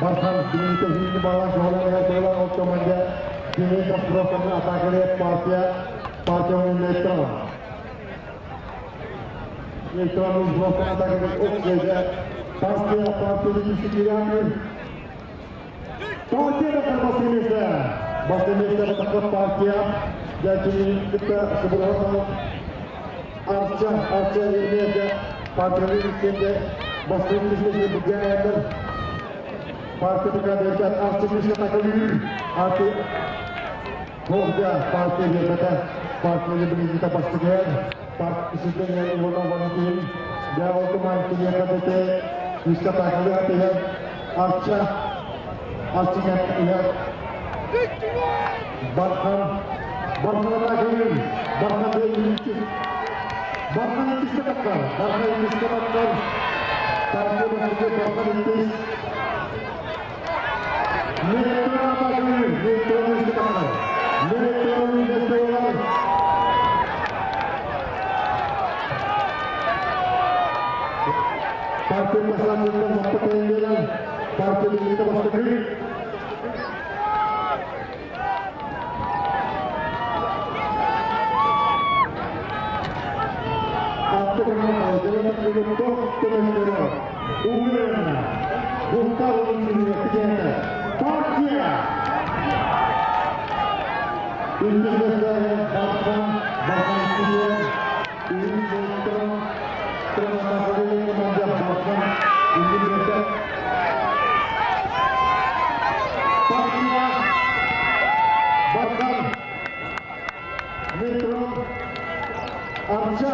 Barkan diminta hindi balang jolan ya jolan otomanya diminta program atakale partia neutral neutral is block atakale okseja partia di sekian partia akan basimista takut partia jadi kita sebenarnya arca ini aja partia ini kita basimista berjaya parti berkaitan artis kategori arti Borja parti dia kata parti dia beri kita pastikan parti sebenarnya yang wanita dia otomatis dia kata bisa kategori arti ya arca artinya ya bahkan lagi bahkan dia ini bahkan itu sebentar parti masih bahkan itu Parti Persatuan Pembangunan Parti kita Pasti Apa kenapa jalan untuk teman-teman umumnya bukan untuk kegiatan Partia ini sudah bahkan ini terima kasih kepada bahkan ini sudah Partia bahkan Metro Arca